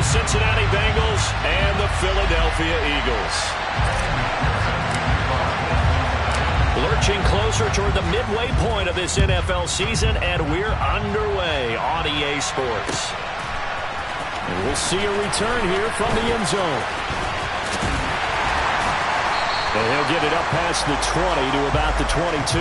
Cincinnati Bengals and the Philadelphia Eagles. Lurching closer toward the midway point of this NFL season, and we're underway on EA Sports. And we'll see a return here from the end zone. And he'll get it up past the 20 to about the 22.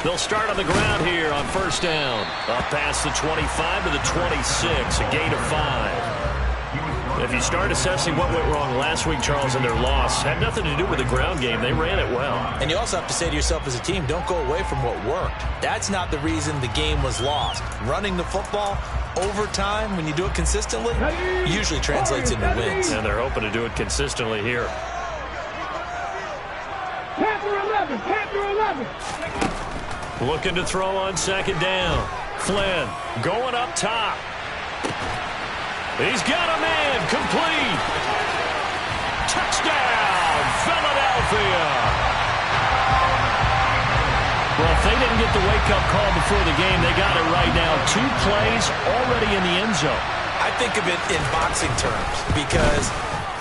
They'll start on the ground here on first down. Up past the 25 to the 26, a gain of 5. If you start assessing what went wrong last week, Charles, in their loss, had nothing to do with the ground game. They ran it well. And you also have to say to yourself as a team, don't go away from what worked. That's not the reason the game was lost. Running the football over time, when you do it consistently, usually translates into wins. And they're hoping to do it consistently here. Panther 11, Panther 11. Looking to throw on second down. Flynn going up top. He's got a man. Complete. Touchdown, Philadelphia. Well, if they didn't get the wake-up call before the game, they got it right now. 2 plays already in the end zone. I think of it in boxing terms because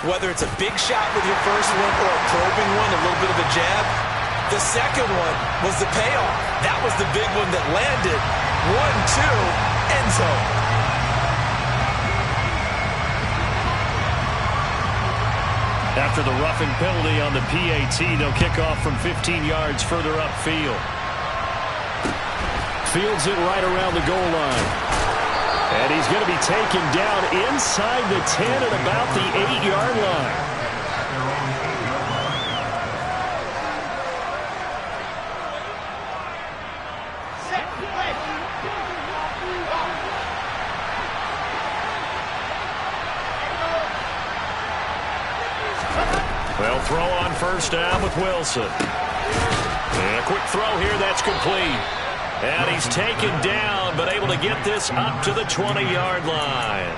whether it's a big shot with your first one or a probing one, a little bit of a jab, the second one was the payoff. That was the big one that landed. 1-2, end zone. After the roughing penalty on the PAT, they'll kick off from 15 yards further upfield. Fields it right around the goal line. And he's going to be taken down inside the 10 at about the 8-yard line. They'll throw on first down with Wilson. And a quick throw here, that's complete. And he's taken down, but able to get this up to the 20-yard line.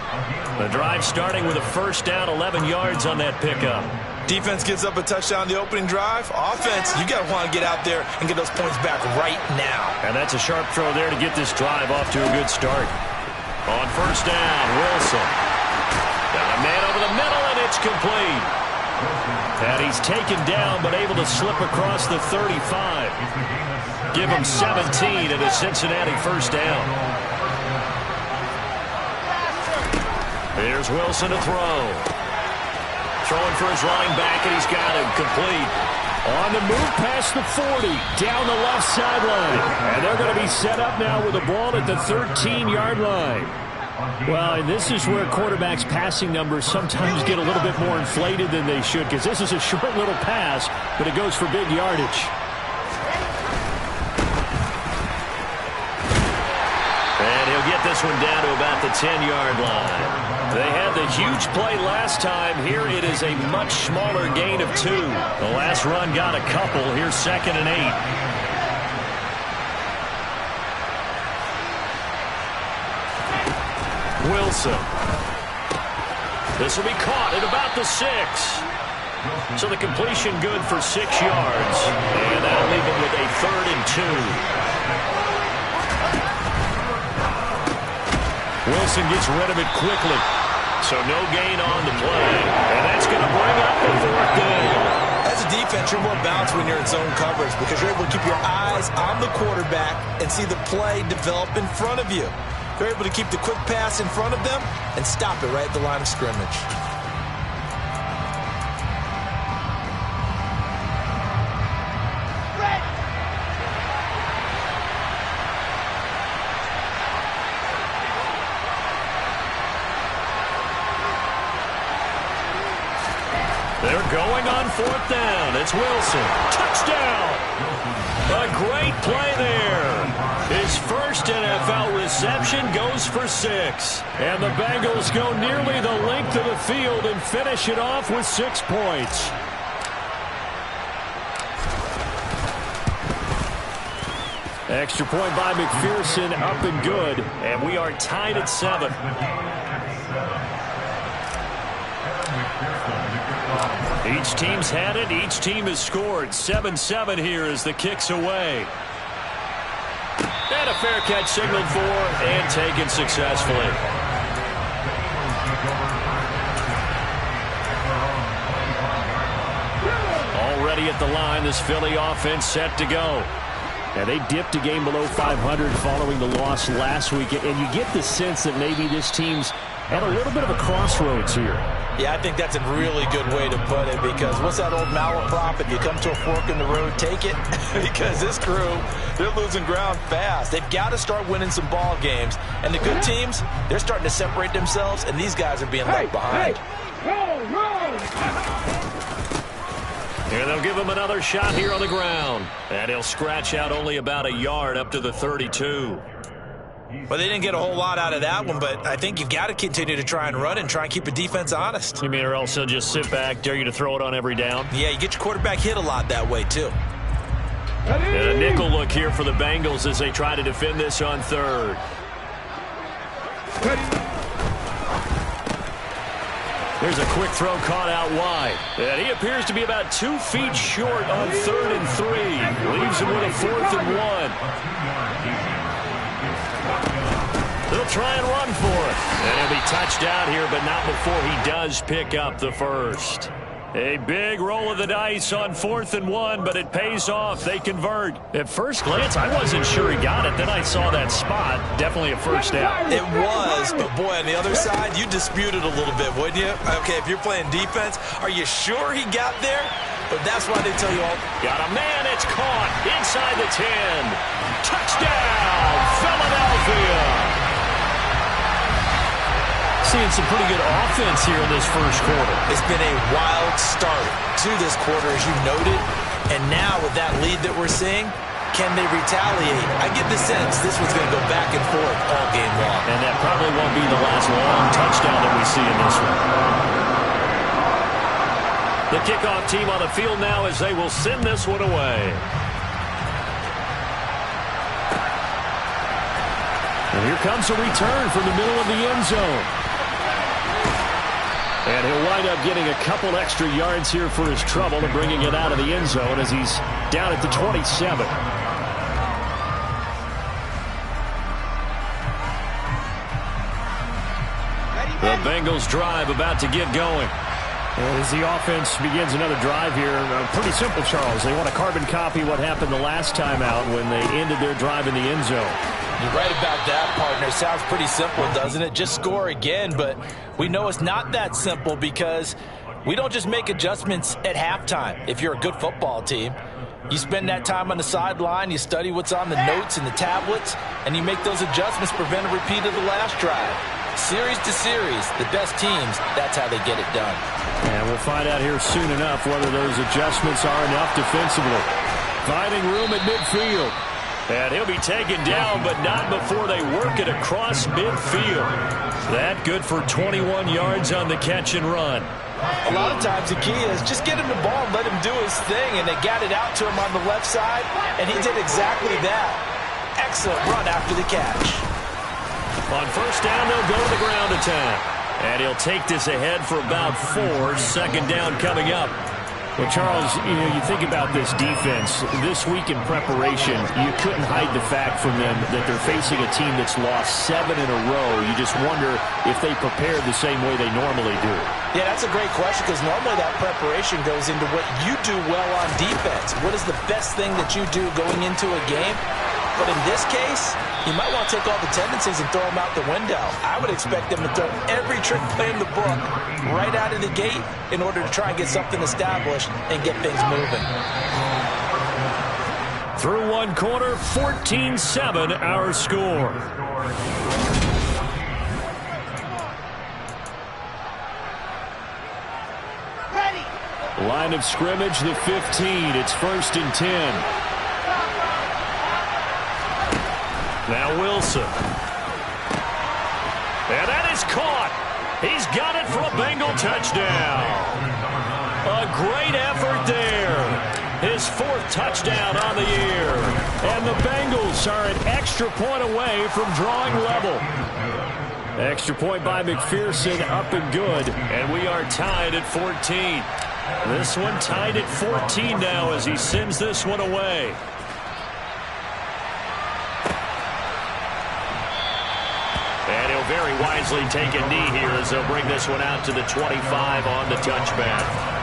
The drive starting with a first down, 11 yards on that pickup. Defense gives up a touchdown the opening drive. Offense, you got to want to get out there and get those points back right now. And that's a sharp throw there to get this drive off to a good start. On first down, Wilson. Got a man over the middle, and it's complete. And he's taken down, but able to slip across the 35. Give him 17 at a Cincinnati first down. Here's Wilson to throw. Throwing for his running back, and he's got him complete. On the move past the 40, down the left sideline. And they're going to be set up now with the ball at the 13-yard line. Well, and this is where quarterbacks' passing numbers sometimes get a little bit more inflated than they should, because this is a short little pass, but it goes for big yardage. And he'll get this one down to about the 10-yard line. They had the huge play last time. Here it is a much smaller gain of 2. The last run got a couple. Here's 2nd and 8. Wilson. This will be caught at about the 6. So the completion good for 6 yards. And that'll leave him with a 3rd and 2. Wilson gets rid of it quickly. So no gain on the play. And that's going to bring up the 4th down. As a defense, you're more balanced when you're in zone coverage because you're able to keep your eyes on the quarterback and see the play develop in front of you. They're able to keep the quick pass in front of them and stop it right at the line of scrimmage. They're going on 4th down. It's Wilson. Touchdown! A great play there. His first first NFL reception goes for 6. And the Bengals go nearly the length of the field and finish it off with 6 points. Extra point by McPherson, up and good. And we are tied at 7. Each team's had it. Each team has scored. 7-7 here as the kick's away. And a fair catch signaled for and taken successfully. Already at the line, this Philly offense set to go. And they dipped a game below 500 following the loss last week. And you get the sense that maybe this team's at a little bit of a crossroads here. Yeah, I think that's a really good way to put it, because what's that old malaprop? If you come to a fork in the road, take it. Because this crew, they're losing ground fast. They've got to start winning some ball games. And the good teams, they're starting to separate themselves, and these guys are being left behind. And they'll give him another shot here on the ground. And he'll scratch out only about a yard up to the 32. Well, they didn't get a whole lot out of that one, but I think you've got to continue to try and run and try and keep the defense honest. You mean, or else they'll just sit back, dare you to throw it on every down? Yeah, you get your quarterback hit a lot that way, too. And a nickel look here for the Bengals as they try to defend this on 3rd. There's a quick throw caught out wide. And he appears to be about 2 feet short on 3rd and 3. Leaves him with a 4th and 1. They'll try and run for it. And he'll be touched out here, but not before he does pick up the first. A big roll of the dice on 4th and 1, but it pays off. They convert. At first glance, I wasn't sure he got it. Then I saw that spot. Definitely a first down. It was, but boy, on the other side, you dispute it a little bit, wouldn't you? Okay, if you're playing defense, are you sure he got there? But that's why they tell you all. Got a man, it's caught inside the 10. Touchdown, Philadelphia. Seeing some pretty good offense here in this first quarter. It's been a wild start to this quarter, as you noted. And now with that lead that we're seeing, can they retaliate? I get the sense this was going to go back and forth all game long. And that probably won't be the last long touchdown that we see in this one. The kickoff team on the field now as they will send this one away. And here comes a return from the middle of the end zone. And he'll wind up getting a couple extra yards here for his trouble and bringing it out of the end zone as he's down at the 27. The Bengals drive about to get going. And as the offense begins another drive here, pretty simple, Charles. They want to carbon copy what happened the last time out when they ended their drive in the end zone. You're right about that, partner. Sounds pretty simple, doesn't it? Just score again, but we know it's not that simple because we don't just make adjustments at halftime. If you're a good football team, you spend that time on the sideline, you study what's on the notes and the tablets, and you make those adjustments, prevent a repeat of the last drive. Series to series, the best teams, that's how they get it done. And we'll find out here soon enough whether those adjustments are enough defensively. Finding room at midfield. And he'll be taken down, but not before they work it across midfield. That good for 21 yards on the catch and run. A lot of times the key is just get him the ball and let him do his thing, and they got it out to him on the left side, and he did exactly that. Excellent run after the catch. On first down, they'll go to the ground attack. And he'll take this ahead for about 4. Second down coming up. Well, Charles, you think about this defense. This week in preparation, you couldn't hide the fact from them that they're facing a team that's lost 7 in a row. You just wonder if they prepared the same way they normally do. Yeah, that's a great question because normally that preparation goes into what you do well on defense. What is the best thing that you do going into a game? But in this case, you might want to take all the tendencies and throw them out the window. I would expect them to throw every trick play in the book right out of the gate in order to try and get something established and get things moving. Through one quarter, 14-7 our score. Line of scrimmage, the 15. It's 1st and 10. Now Wilson. And that is caught. He's got it for a Bengal touchdown. A great effort there. His 4th touchdown on the year. And the Bengals are an extra point away from drawing level. Extra point by McPherson, up and good. And we are tied at 14. This one tied at 14 now as he sends this one away. And he'll very wisely take a knee here as they'll bring this one out to the 25 on the touchback.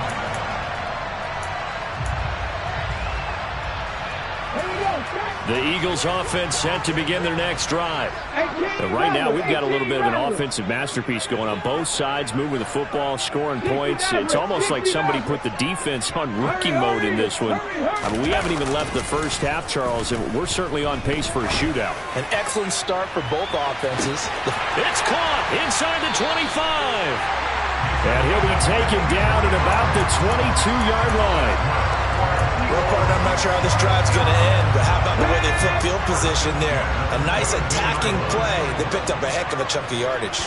The Eagles offense set to begin their next drive. And right now we've got a little bit of an offensive masterpiece going on both sides, moving the football, scoring points. It's almost like somebody put the defense on rookie mode in this one. I mean, we haven't even left the first half, Charles, and we're certainly on pace for a shootout. An excellent start for both offenses. It's caught inside the 25. And he'll be taken down at about the 22-yard line. Well, partner, I'm not sure how this drive's going to end, but how about the way they flip field position there? A nice attacking play. They picked up a heck of a chunk of yardage.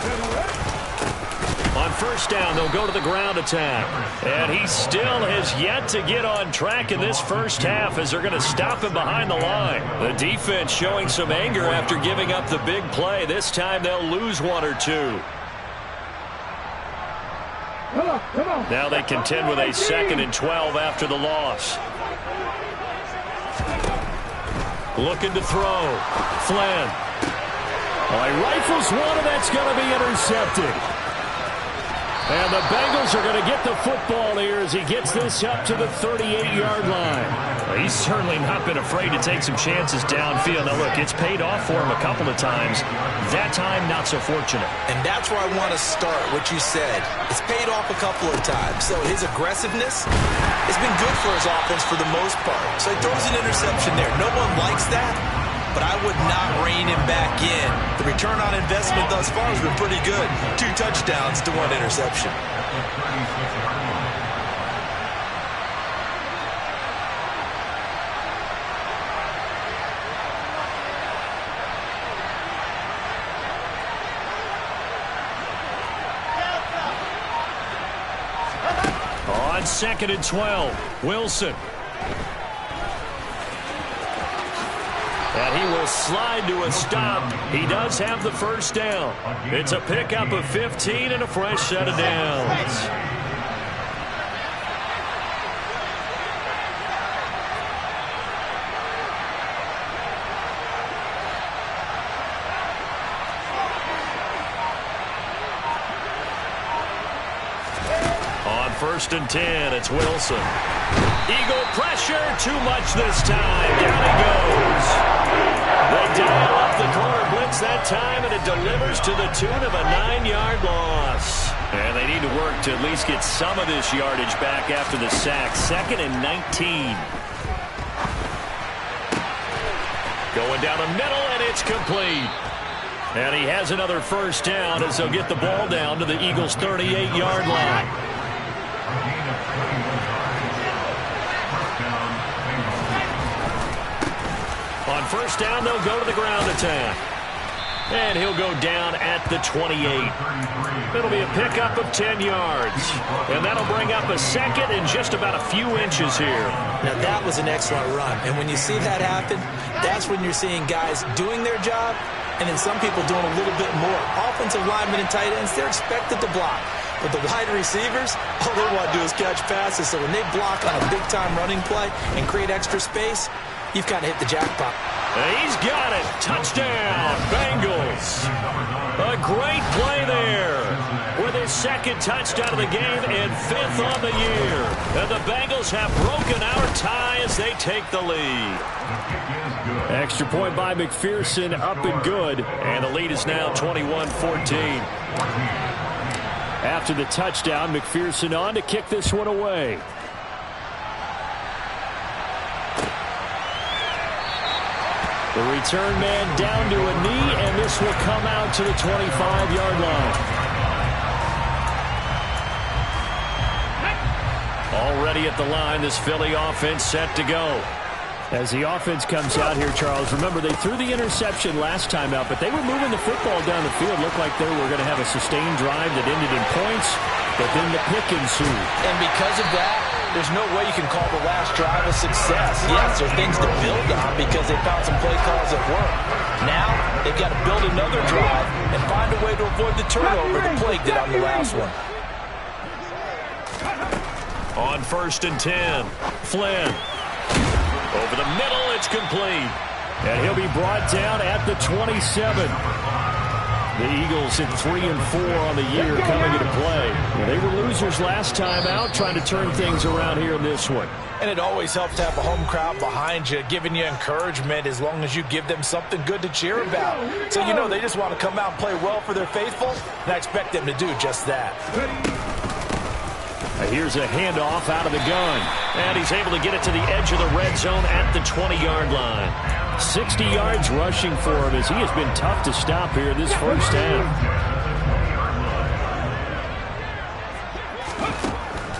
On first down, they'll go to the ground attack. And he still has yet to get on track in this first half as they're going to stop him behind the line. The defense showing some anger after giving up the big play. This time they'll lose 1 or 2. Now they contend with a 2nd and 12 after the loss. Looking to throw. Flynn. He rifles one, and that's going to be intercepted. And the Bengals are going to get the football here as he gets this up to the 38-yard line. Well, he's certainly not been afraid to take some chances downfield. Now, look, it's paid off for him a couple of times. That time, not so fortunate. And that's where I want to start, what you said. It's paid off a couple of times. So his aggressiveness has been good for his offense for the most part. So he throws an interception there. No one likes that, but I would not rein him back in. The return on investment thus far has been pretty good. 2 touchdowns to 1 interception. On 2nd and 12, Wilson. And he will slide to a stop. He does have the first down. It's a pickup of 15 and a fresh set of downs. On 1st and 10, it's Wilson. Eagle pressure, too much this time. Down he goes. They dial up the corner blitz that time, and it delivers to the tune of a 9-yard loss. And they need to work to at least get some of this yardage back after the sack. 2nd and 19. Going down the middle, and it's complete. And he has another first down as they'll get the ball down to the Eagles' 38-yard line. On first down, they'll go to the ground attack. And he'll go down at the 28. It'll be a pickup of 10 yards. And that'll bring up a 2nd and just about a few inches here. Now, that was an excellent run. And when you see that happen, that's when you're seeing guys doing their job and then some people doing a little bit more. Offensive linemen and tight ends, they're expected to block. But the wide receivers, all they want to do is catch passes. So when they block on a big-time running play and create extra space, you've kind of hit the jackpot. He's got it. Touchdown, Bengals. A great play there with his 2nd touchdown of the game and 5th on the year. And the Bengals have broken our tie as they take the lead. Extra point by McPherson, up and good. And the lead is now 21-14. After the touchdown, McPherson on to kick this one away. The return man down to a knee, and this will come out to the 25-yard line. Already at the line, this Philly offense set to go. As the offense comes out here, Charles, remember they threw the interception last time out, but they were moving the football down the field. Looked like they were going to have a sustained drive that ended in points, but then the pick ensued. And because of that, there's no way you can call the last drive a success. Yes, there's things to build on because they found some play calls that work. Now, they've got to build another drive and find a way to avoid the turnover that plagued it on the last one. On 1st and 10, Flynn. Over the middle, it's complete. And he'll be brought down at the 27. The Eagles at 3-4 on the year coming into play. Well, they were losers last time out, trying to turn things around here in this one. And it always helps to have a home crowd behind you, giving you encouragement as long as you give them something good to cheer about. So you know they just want to come out and play well for their faithful, and I expect them to do just that. Here's a handoff out of the gun. And he's able to get it to the edge of the red zone at the 20-yard line. 60 yards rushing for him as he has been tough to stop here this first half.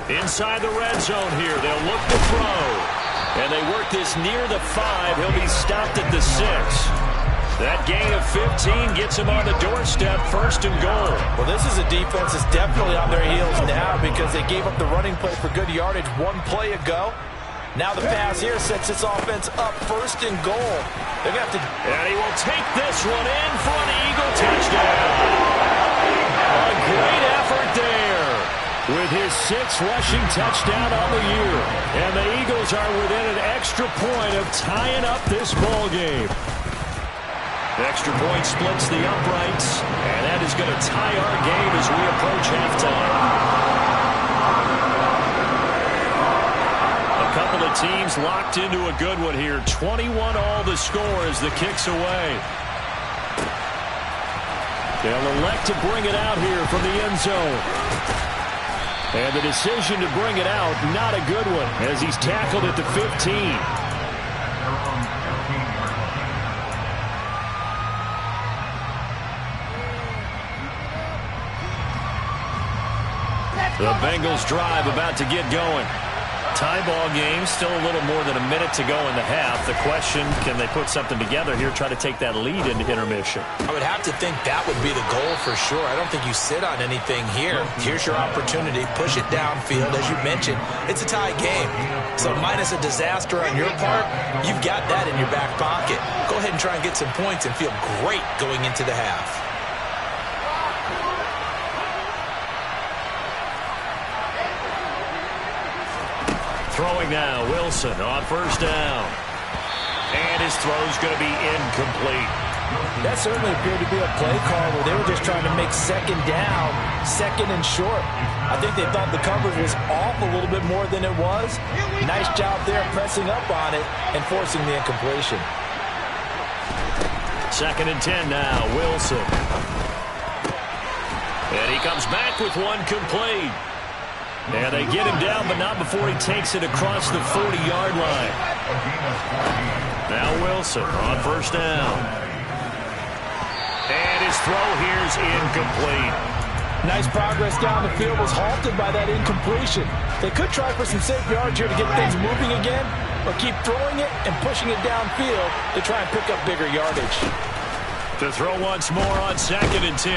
Inside the red zone here, they'll look to throw. And they work this near the 5. He'll be stopped at the 6. That gain of 15 gets him on the doorstep, 1st and goal. Well, this is a defense that's definitely on their heels now because they gave up the running play for good yardage one play ago. Now the pass here sets this offense up 1st and goal. They're going to have to... And he will take this one in for an Eagle touchdown. A great effort there. With his 6th rushing touchdown on the year. And the Eagles are within an extra point of tying up this ball game. The extra point splits the uprights, and that is going to tie our game as we approach halftime. A couple of teams locked into a good one here. 21 all the score as the kick's away. They'll elect to bring it out here from the end zone. And the decision to bring it out, not a good one, as he's tackled at the 15. The Bengals drive about to get going. Tie ball game, still a little more than a minute to go in the half. The question, can they put something together here, try to take that lead into intermission? I would have to think that would be the goal for sure. I don't think you sit on anything here. Here's your opportunity. Push it downfield. As you mentioned, it's a tie game. So minus a disaster on your part, you've got that in your back pocket. Go ahead and try and get some points and feel great going into the half. Throwing now, Wilson on 1st down. And his throw's going to be incomplete. That certainly appeared to be a play call where they were just trying to make 2nd down, 2nd and short. I think they thought the coverage was off a little bit more than it was. Nice job there pressing up on it and forcing the incompletion. 2nd and 10 now, Wilson. And he comes back with one complete. And they get him down, but not before he takes it across the 40-yard line. Now Wilson on 1st down. And his throw here's incomplete. Nice progress down the field, was halted by that incompletion. They could try for some safe yards here to get things moving again, or keep throwing it and pushing it downfield to try and pick up bigger yardage. To throw once more on 2nd and 10.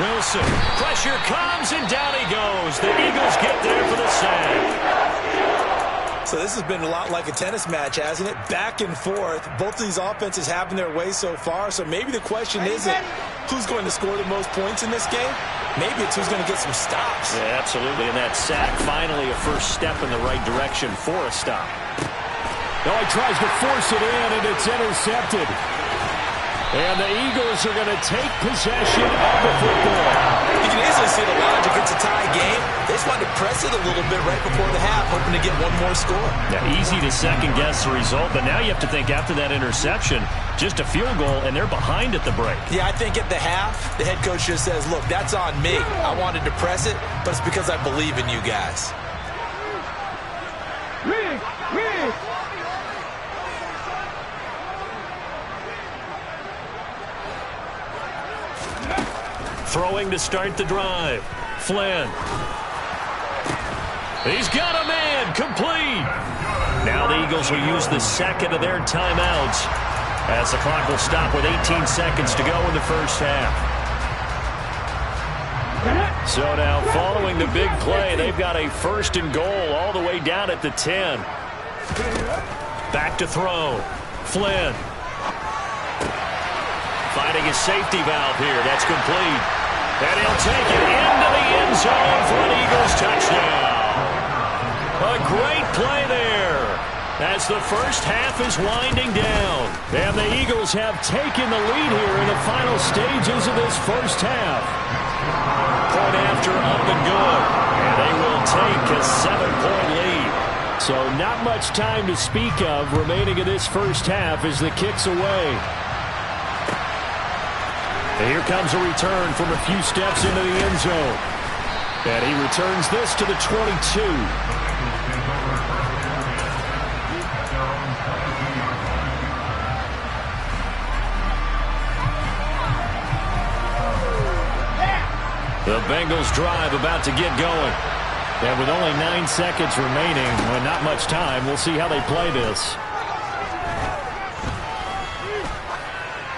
Wilson, pressure comes, and down he goes. The Eagles get there for the sack. So this has been a lot like a tennis match, hasn't it? Back and forth. Both of these offenses having their way so far. So maybe the question isn't who's going to score the most points in this game. Maybe it's who's going to get some stops. Yeah, absolutely. And that sack, finally a first step in the right direction for a stop. Now he tries to force it in, and it's intercepted. And the Eagles are going to take possession of the football. You can easily see the logic. It's a tie game. They just wanted to press it a little bit right before the half, hoping to get one more score. Yeah, easy to second-guess the result, but now you have to think after that interception, just a field goal, and they're behind at the break. Yeah, I think at the half, the head coach just says, look, that's on me. I wanted to press it, but it's because I believe in you guys. Throwing to start the drive. Flynn. He's got a man. Complete. Now the Eagles will use the second of their timeouts as the clock will stop with 18 seconds to go in the first half. So now following the big play, they've got a first and goal all the way down at the 10. Back to throw. Flynn. Finding his safety valve here. That's complete. And he'll take it into the end zone for an Eagles touchdown. A great play there as the first half is winding down. And the Eagles have taken the lead here in the final stages of this first half. Point after up and good. And they will take a 7-point lead. So not much time to speak of remaining in this first half as the kick's away. And here comes a return from a few steps into the end zone. And he returns this to the 22. The Bengals drive about to get going. And with only 9 seconds remaining, well, not much time, we'll see how they play this.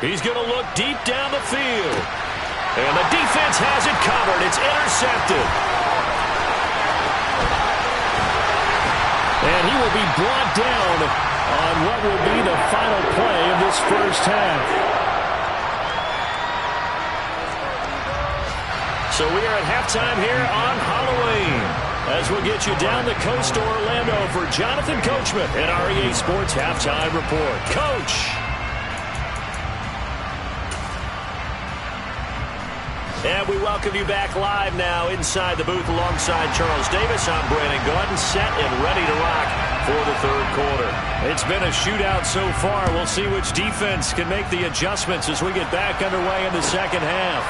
He's going to look deep down the field. And the defense has it covered. It's intercepted. And he will be brought down on what will be the final play of this first half. So we are at halftime here on Halloween as we'll get you down the coast to Orlando for Jonathan Coachman at REA Sports Halftime Report. Coach! And we welcome you back live now inside the booth alongside Charles Davis. I'm Brandon Gaudin, set and ready to rock for the third quarter. It's been a shootout so far. We'll see which defense can make the adjustments as we get back underway in the second half.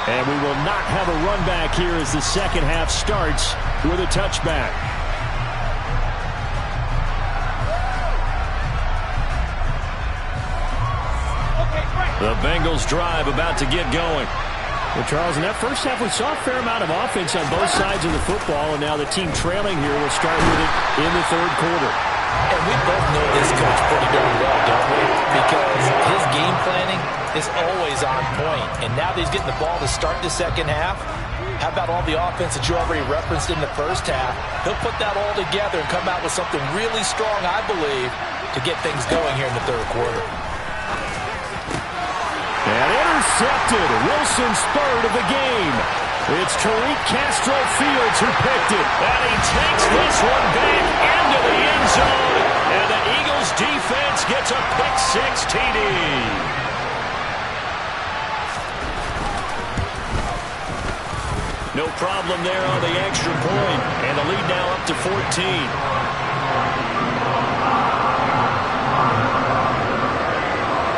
And we will not have a run back here as the second half starts with a touchback. The Bengals drive about to get going. Well, Charles, in that first half, we saw a fair amount of offense on both sides of the football, and now the team trailing here will start with it in the third quarter. And we both know this coach pretty darn well, don't we? Because his game planning is always on point. And now that he's getting the ball to start the second half, how about all the offense that you already referenced in the first half? He'll put that all together and come out with something really strong, I believe, to get things going here in the third quarter. And intercepted. Wilson's third of the game. It's Tariq Castro-Fields who picked it. And he takes this one back into the end zone. And the Eagles defense gets a pick-6 TD. No problem there on the extra point. And the lead now up to 14.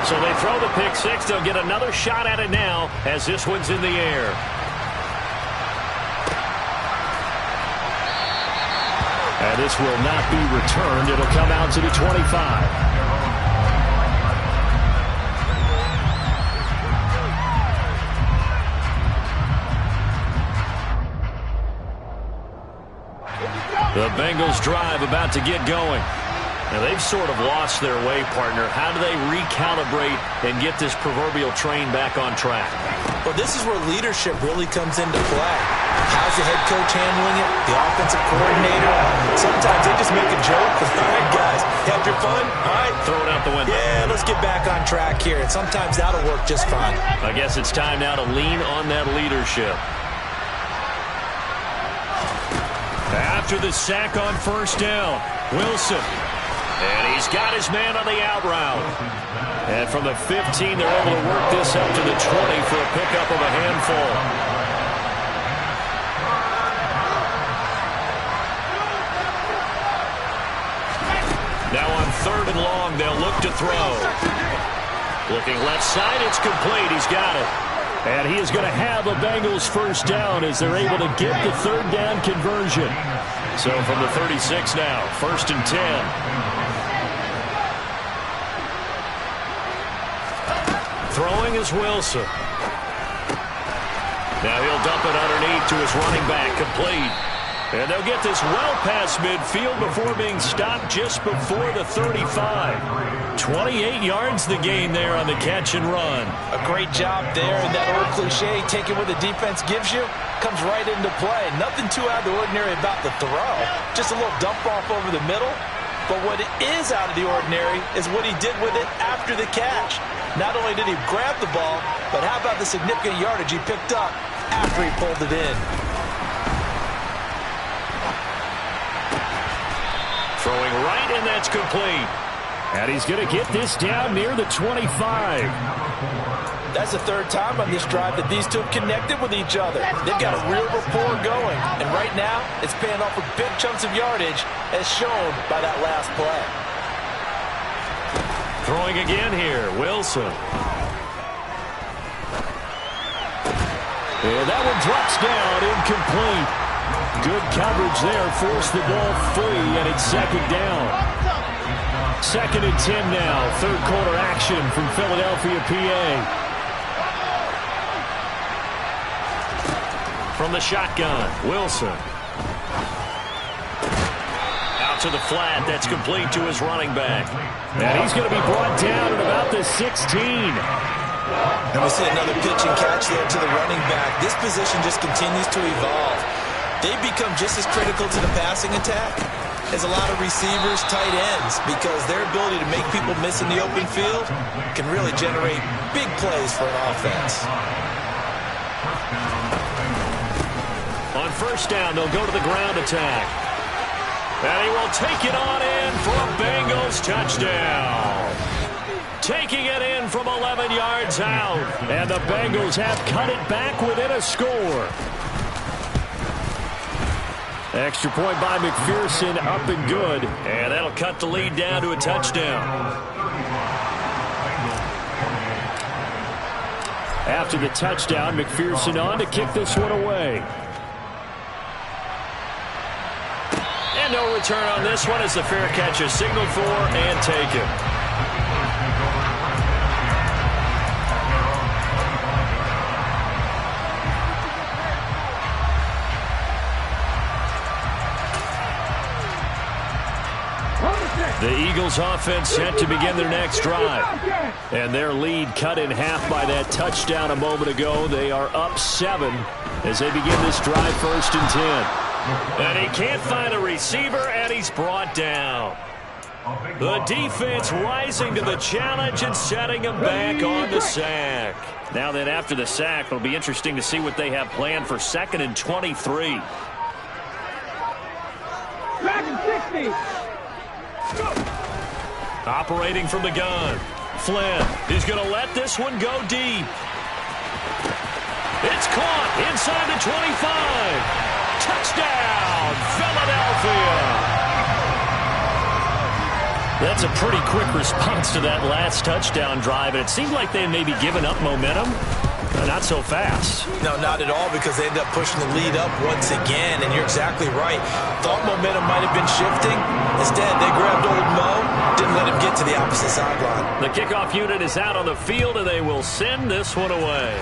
So they throw the pick-6. They'll get another shot at it now as this one's in the air. And this will not be returned. It'll come out to the 25. The Bengals drive about to get going. Now, they've sort of lost their way, partner. How do they recalibrate and get this proverbial train back on track? Well, this is where leadership really comes into play. How's the head coach handling it? The offensive coordinator? Sometimes they just make a joke. All right, guys, have your fun? All right. Throw it out the window. Yeah, let's get back on track here. And sometimes that'll work just fine. I guess it's time now to lean on that leadership. After the sack on first down, Wilson. And he's got his man on the out route. And from the 15, they're able to work this up to the 20 for a pickup of a handful. Now on third and long, they'll look to throw. Looking left side, it's complete. He's got it. And he is going to have a Bengals first down as they're able to get the third down conversion. So from the 36 now, first and 10. Throwing is Wilson. Now he'll dump it underneath to his running back, complete. And they'll get this well past midfield before being stopped just before the 35. 28 yards the gain there on the catch and run. A great job there, and that old cliche, taking what the defense gives you, comes right into play. Nothing too out of the ordinary about the throw. Just a little dump off over the middle. But what is out of the ordinary is what he did with it after the catch. Not only did he grab the ball, but how about the significant yardage he picked up after he pulled it in. Throwing right, and that's complete. And he's going to get this down near the 25. That's the third time on this drive that these two have connected with each other. They've got a real rapport going. And right now, it's paying off with big chunks of yardage, as shown by that last play. Throwing again here, Wilson. And that one drops down, incomplete. Good coverage there, forced the ball free, and it's second down. 2nd and 10 now, third quarter action from Philadelphia, PA. From the shotgun, Wilson. Out to the flat, that's complete to his running back. And he's going to be brought down at about the 16. And we see another pitch and catch there to the running back. This position just continues to evolve. They've become just as critical to the passing attack as a lot of receivers, tight ends, because their ability to make people miss in the open field can really generate big plays for an offense. On first down, they'll go to the ground attack. And he will take it on in for a Bengals touchdown. Taking it in from 11 yards out. And the Bengals have cut it back within a score. Extra point by McPherson, up and good. And that'll cut the lead down to a touchdown. After the touchdown, McPherson on to kick this one away. And no return on this one as the fair catch is signaled for and taken. The Eagles offense set to begin their next drive. And their lead cut in half by that touchdown a moment ago. They are up 7 as they begin this drive, 1st and 10. And he can't find a receiver, and he's brought down. The defense rising to the challenge and setting him back on the sack. Now then, after the sack, it'll be interesting to see what they have planned for 2nd and 23. 2nd and 60. Operating from the gun. Flynn, he's going to let this one go deep. It's caught inside the 25. Touchdown, Philadelphia. That's a pretty quick response to that last touchdown drive, and it seemed like they may be giving up momentum. Not so fast. No, not at all, because they end up pushing the lead up once again, and you're exactly right. Thought momentum might have been shifting. Instead, they grabbed old Mo, didn't let him get to the opposite sideline. The kickoff unit is out on the field, and they will send this one away.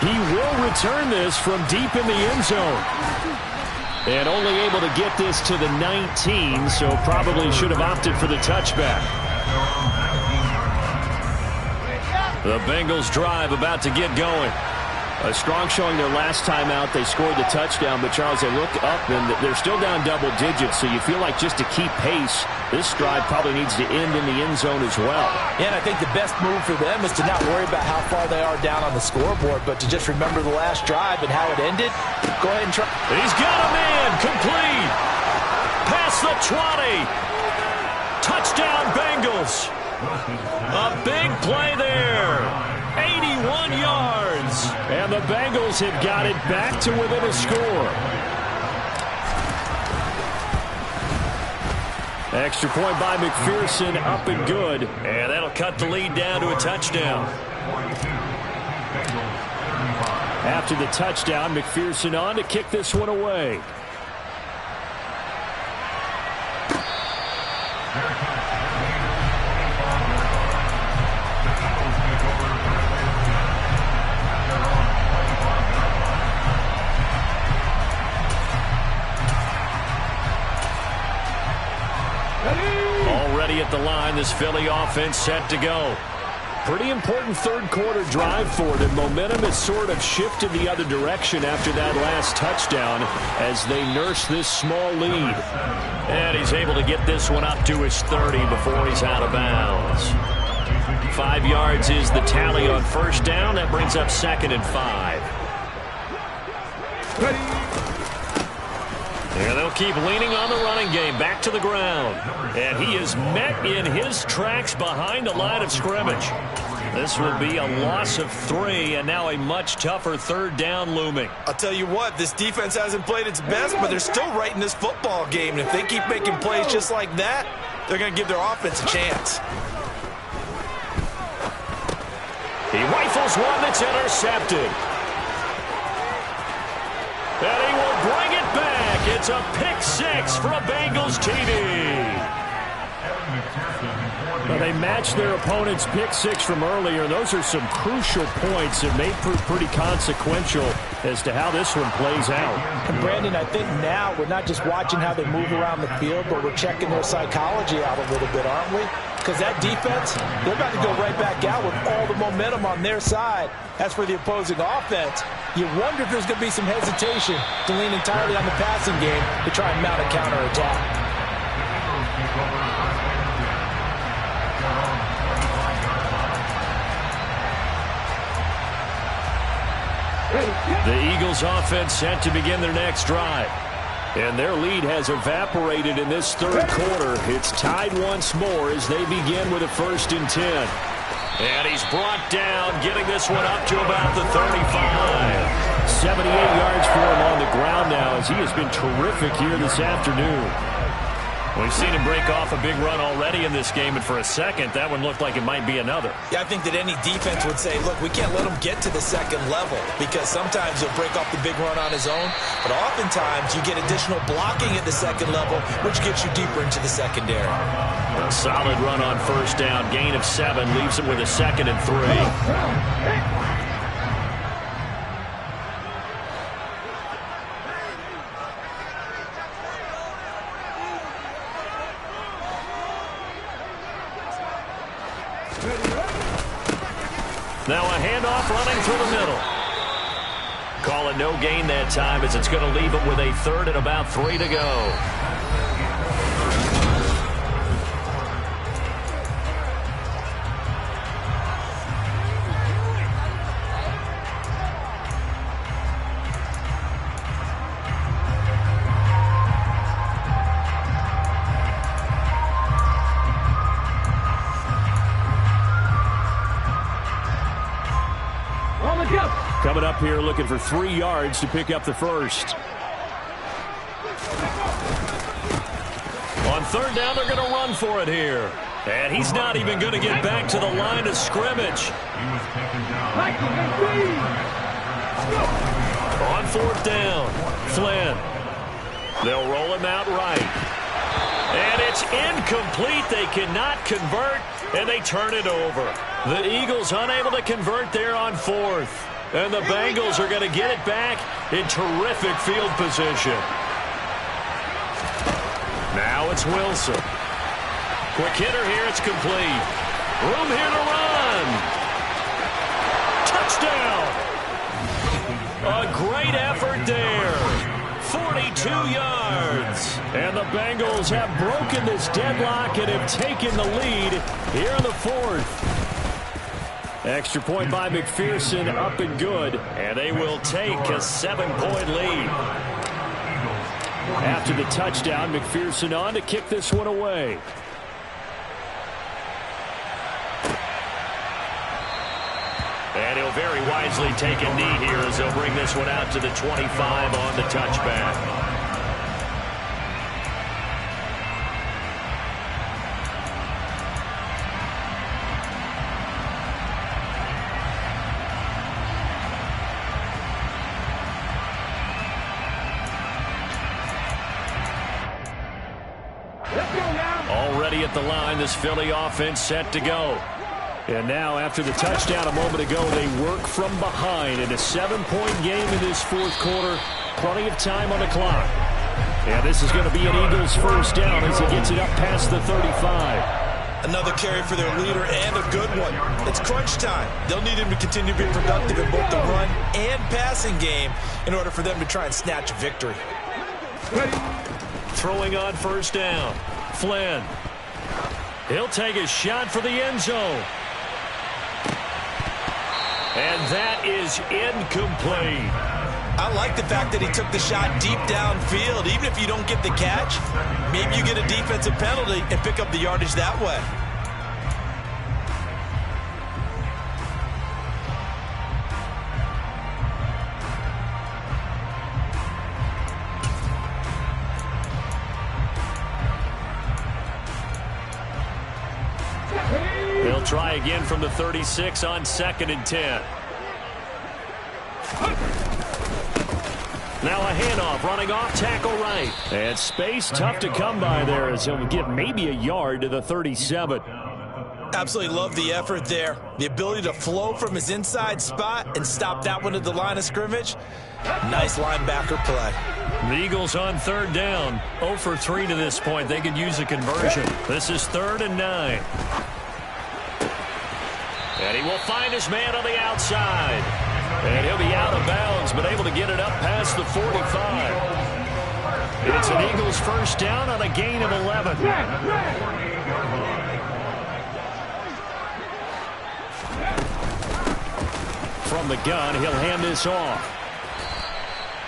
He will return this from deep in the end zone. And only able to get this to the 19, so probably should have opted for the touchback. The Bengals drive about to get going. A strong showing their last time out. They scored the touchdown, but Charles, they look up and they're still down double digits, so you feel like just to keep pace, this drive probably needs to end in the end zone as well. Yeah, and I think the best move for them is to not worry about how far they are down on the scoreboard, but to just remember the last drive and how it ended. Go ahead and try. He's got a man, complete. Past the 20. Touchdown, Bengals. A big play there. 81 yards. And the Bengals have got it back to within a score. Extra point by McPherson, up and good. And that'll cut the lead down to a touchdown. After the touchdown, McPherson on to kick this one away. at the line. This Philly offense set to go. Pretty important third quarter drive for them. Momentum has sort of shifted the other direction after that last touchdown as they nurse this small lead. And he's able to get this one up to his 30 before he's out of bounds. 5 yards is the tally on first down. That brings up 2nd and 5. And they'll keep leaning on the running game. Back to the ground. And he is met in his tracks behind the line of scrimmage. This will be a loss of 3, and now a much tougher third down looming. I'll tell you what, this defense hasn't played its best, but they're still right in this football game. And if they keep making plays just like that, they're going to give their offense a chance. He rifles one that's intercepted. And he will bring it back. It's a pick 6 for a Bengals TD. Well, they matched their opponent's pick 6 from earlier. Those are some crucial points that may prove pretty consequential as to how this one plays out. And Brandon, I think now we're not just watching how they move around the field, but we're checking their psychology out a little bit, aren't we? Because that defense, they're about to go right back out with all the momentum on their side. As for the opposing offense, you wonder if there's going to be some hesitation to lean entirely on the passing game to try and mount a counterattack. The Eagles offense set to begin their next drive. And their lead has evaporated in this third quarter. It's tied once more as they begin with a 1st and 10. And he's brought down, getting this one up to about the 35. 78 yards for him on the ground now as he has been terrific here this afternoon. We've seen him break off a big run already in this game, and for a second, that one looked like it might be another. Yeah, I think that any defense would say, look, we can't let him get to the second level because sometimes he'll break off the big run on his own, but oftentimes you get additional blocking at the second level, which gets you deeper into the secondary. A solid run on first down, gain of 7, leaves him with a 2nd and 3. Now a handoff running through the middle. Call it no gain that time as it's going to leave him with a 3rd and about 3 to go. Coming up here looking for 3 yards to pick up the first. On third down, they're going to run for it here. And he's not even going to get back to the line of scrimmage. On 4th down, Flynn. They'll roll him out right. And it's incomplete. They cannot convert, and they turn it over. The Eagles unable to convert there on 4th. And the Bengals are going to get it back in terrific field position. Now it's Wilson. Quick hitter here. It's complete. Room here to run. Touchdown. A great effort there. 42 yards. And the Bengals have broken this deadlock and have taken the lead here in the 4th. Extra point by McPherson, up and good. And they will take a 7-point lead. After the touchdown, McPherson on to kick this one away. And he'll very wisely take a knee here as they'll bring this one out to the 25 on the touchback. Already at the line, this Philly offense set to go. And now, after the touchdown a moment ago, they work from behind in a 7-point game in this 4th quarter. Plenty of time on the clock. And this is going to be an Eagles first down as he gets it up past the 35. Another carry for their leader, and a good one. It's crunch time. They'll need him to continue to be productive in both the run and passing game in order for them to try and snatch a victory. Throwing on first down. Flynn. He'll take a shot for the end zone. And that is incomplete. I like the fact that he took the shot deep downfield. Even if you don't get the catch, maybe you get a defensive penalty and pick up the yardage that way. They'll try again from the 36 on 2nd and 10. Now a handoff, running off tackle right. And space tough to come by there as he'll get maybe a yard to the 37. Absolutely love the effort there. The ability to flow from his inside spot and stop that one at the line of scrimmage. Nice linebacker play. The Eagles on 3rd down. 0 for 3 to this point. They could use a conversion. This is 3rd and 9. And he will find his man on the outside. And he'll be out of bounds, but able to get it up past the 45. It's an Eagles first down on a gain of 11. From the gun, he'll hand this off.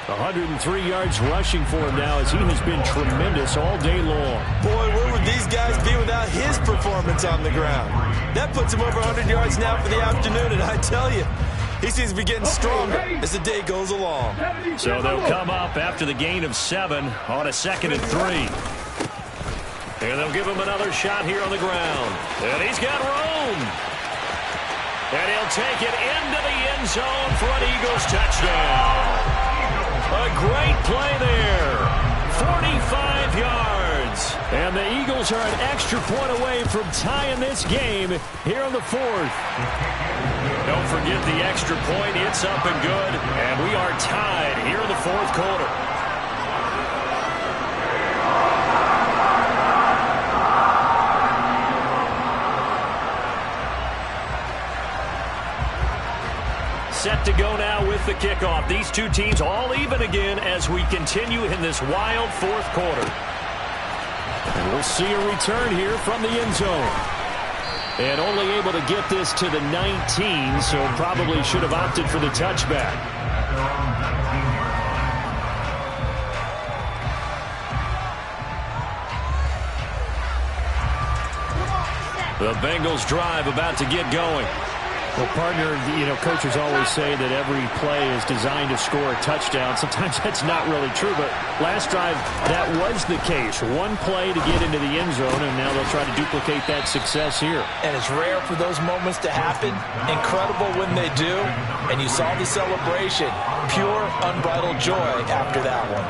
103 yards rushing for him now as he has been tremendous all day long. Boy, where would these guys be without his performance on the ground? That puts him over 100 yards now for the afternoon, and I tell you, he seems to be getting stronger as the day goes along. So they'll come up after the gain of 7 on a 2nd and 3. And they'll give him another shot here on the ground. And he's got room. And he'll take it into the end zone for an Eagles touchdown. A great play there. 45 yards. And the Eagles are an extra point away from tying this game here in the 4th. Don't forget the extra point. It's up and good. And we are tied here in the 4th quarter. Set to go now with the kickoff. These two teams all even again as we continue in this wild 4th quarter. And we'll see a return here from the end zone. And only able to get this to the 19, so probably should have opted for the touchback. The Bengals drive about to get going. Well, partner, coaches always say that every play is designed to score a touchdown. Sometimes that's not really true, but last drive, that was the case. One play to get into the end zone, and now they'll try to duplicate that success here. And it's rare for those moments to happen. Incredible when they do. And you saw the celebration. Pure, unbridled joy after that one.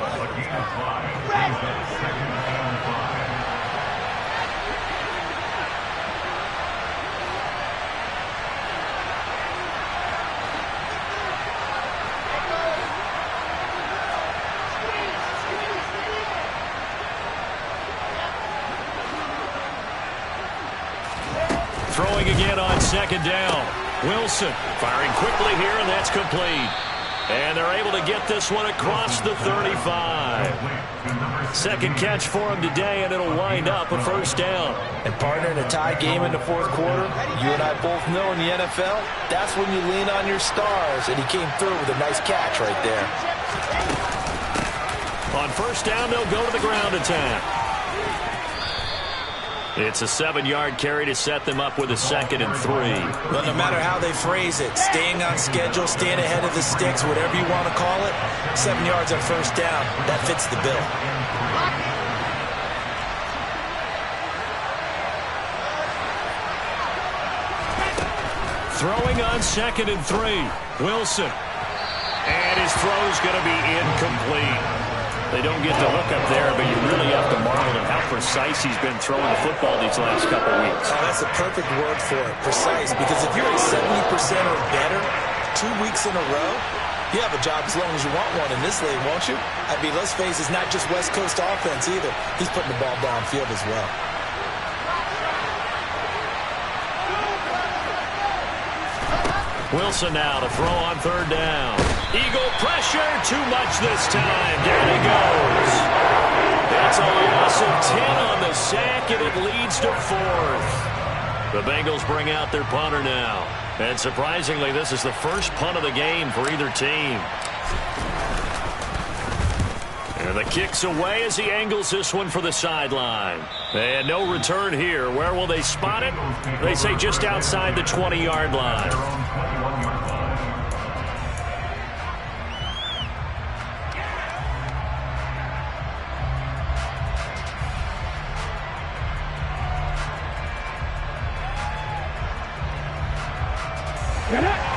Throwing again on 2nd down. Wilson firing quickly here, and that's complete. And they're able to get this one across the 35. Second catch for him today, and it'll wind up a first down. And partner, in a tie game in the 4th quarter, you and I both know in the NFL, that's when you lean on your stars, and he came through with a nice catch right there. On first down, they'll go to the ground attack. It's a 7-yard carry to set them up with a 2nd and 3. Well, no matter how they phrase it, staying on schedule, staying ahead of the sticks, whatever you want to call it, 7 yards on first down, that fits the bill. Throwing on 2nd and 3. Wilson. And his throw's going to be incomplete. They don't get the hook up there, but you really have to marvel at how precise he's been throwing the football these last couple weeks. Oh, that's a perfect word for it, precise, because if you're at 70% or better 2 weeks in a row, you have a job as long as you want one in this league, won't you? I mean, let's face it, it's not just West Coast offense either. He's putting the ball downfield as well. Wilson now to throw on third down. Eagle pressure, too much this time. Down he goes. That's a loss of 10 on the sack, and it leads to 4th. The Bengals bring out their punter now. And surprisingly, this is the first punt of the game for either team. And the kick's away as he angles this one for the sideline. And no return here. Where will they spot it? They say just outside the 20-yard line.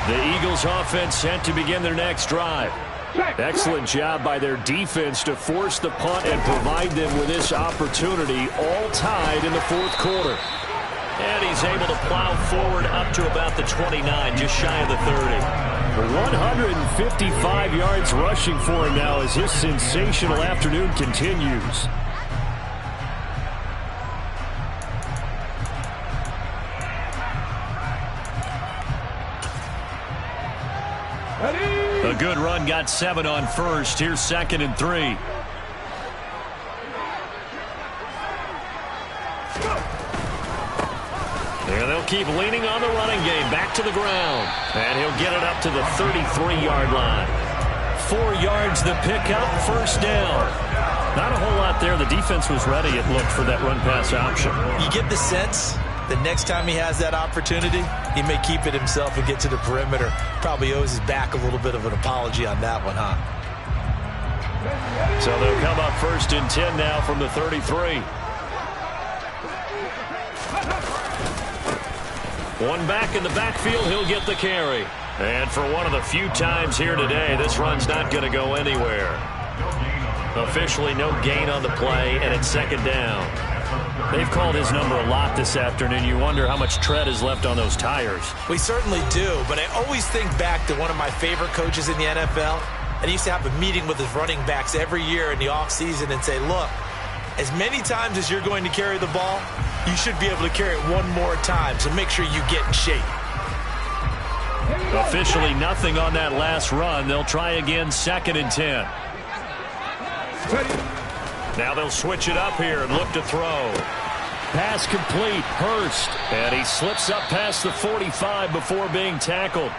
The Eagles offense set to begin their next drive. Excellent job by their defense to force the punt and provide them with this opportunity, all tied in the 4th quarter. And he's able to plow forward up to about the 29, just shy of the 30. 155 yards rushing for him now as his sensational afternoon continues. A good run, got 7 on first. Here's 2nd and 3. And they'll keep leaning on the running game. Back to the ground. And he'll get it up to the 33-yard line. 4 yards the pickup, first down. Not a whole lot there. The defense was ready, it looked, for that run-pass option. You get the sense the next time he has that opportunity, he may keep it himself and get to the perimeter. Probably owes his back a little bit of an apology on that one, huh? So they'll come up 1st and 10 now from the 33. One back in the backfield, he'll get the carry. And for one of the few times here today, this run's not going to go anywhere. Officially no gain on the play, and it's 2nd down. They've called his number a lot this afternoon. You wonder how much tread is left on those tires. We certainly do, but I always think back to one of my favorite coaches in the NFL. And he used to have a meeting with his running backs every year in the offseason and say, look, as many times as you're going to carry the ball, you should be able to carry it one more time, so make sure you get in shape. Officially nothing on that last run. They'll try again, 2nd and 10. Now they'll switch it up here and look to throw. Pass complete, Hurst. And he slips up past the 45 before being tackled.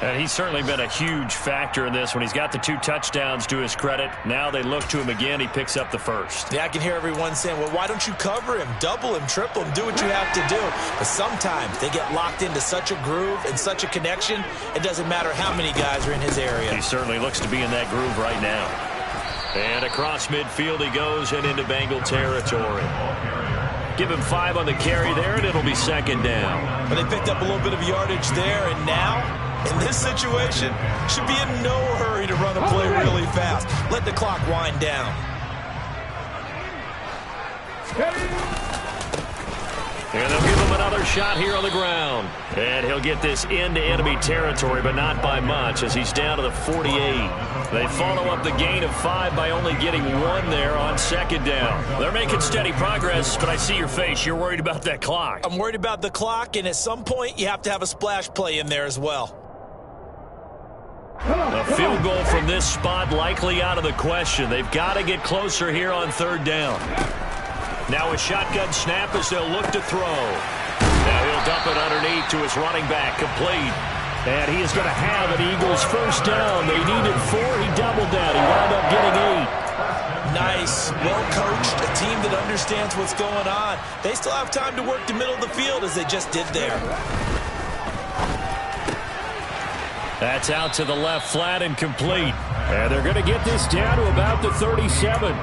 And he's certainly been a huge factor in this when he's got the 2 touchdowns to his credit. Now they look to him again. He picks up the 1st. Yeah, I can hear everyone saying, well, why don't you cover him, double him, triple him, do what you have to do. But sometimes they get locked into such a groove and such a connection, it doesn't matter how many guys are in his area. He certainly looks to be in that groove right now. And across midfield he goes and into Bengal territory. Give him 5 on the carry there, and it'll be 2nd down. But they picked up a little bit of yardage there, and now, in this situation, should be in no hurry to run a play really fast. Let the clock wind down. And they'll give him another shot here on the ground. And he'll get this into enemy territory, but not by much, as he's down to the 48. They follow up the gain of 5 by only getting 1 there on 2nd down. They're making steady progress, but I see your face. You're worried about that clock. I'm worried about the clock, and at some point, you have to have a splash play in there as well. A field goal from this spot likely out of the question. They've got to get closer here on 3rd down. Now a shotgun snap as they'll look to throw. Now he'll dump it underneath to his running back, complete. And he is going to have an Eagles 1st down. They needed 4. He doubled that. He wound up getting 8. Nice, well-coached, a team that understands what's going on. They still have time to work the middle of the field as they just did there. That's out to the left flat and complete. And they're going to get this down to about the 37.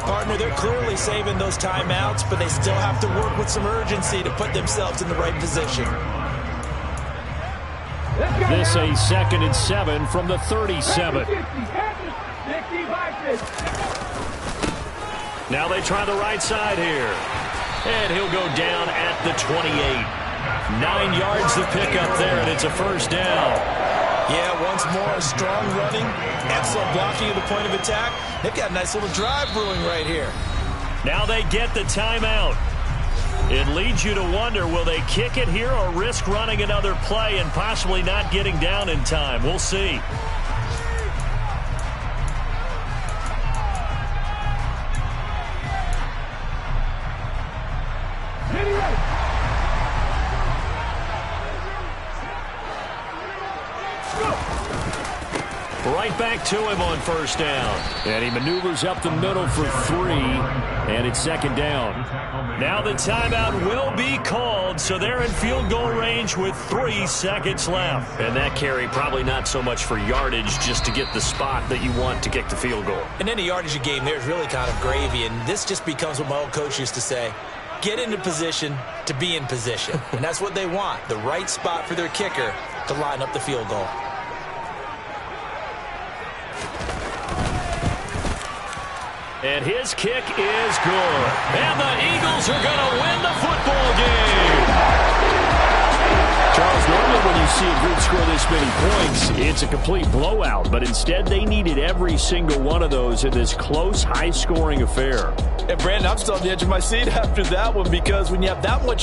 Partner, they're clearly saving those timeouts, but they still have to work with some urgency to put themselves in the right position. This a 2nd and 7 from the 37. Now they try the right side here. And he'll go down at the 28. 9 yards to pick up there, and it's a 1st down. Yeah, once more, strong running, excellent blocking at the point of attack. They've got a nice little drive brewing right here. Now they get the timeout. It leads you to wonder, will they kick it here or risk running another play and possibly not getting down in time? We'll see. Right back to him on first down. And he maneuvers up the middle for 3, and it's second down. Now the timeout will be called, so they're in field goal range with 3 seconds left. And that carry probably not so much for yardage, just to get the spot that you want to kick the field goal. And any yardage game there is really kind of gravy, and this just becomes what my old coach used to say. Get into position to be in position. And that's what they want, the right spot for their kicker to line up the field goal. And his kick is good. And the Eagles are going to win the football game. Charles, normally when you see a group score this many points, it's a complete blowout. But instead, they needed every single one of those in this close, high-scoring affair. And, Brandon, I'm still on the edge of my seat after that one because when you have that much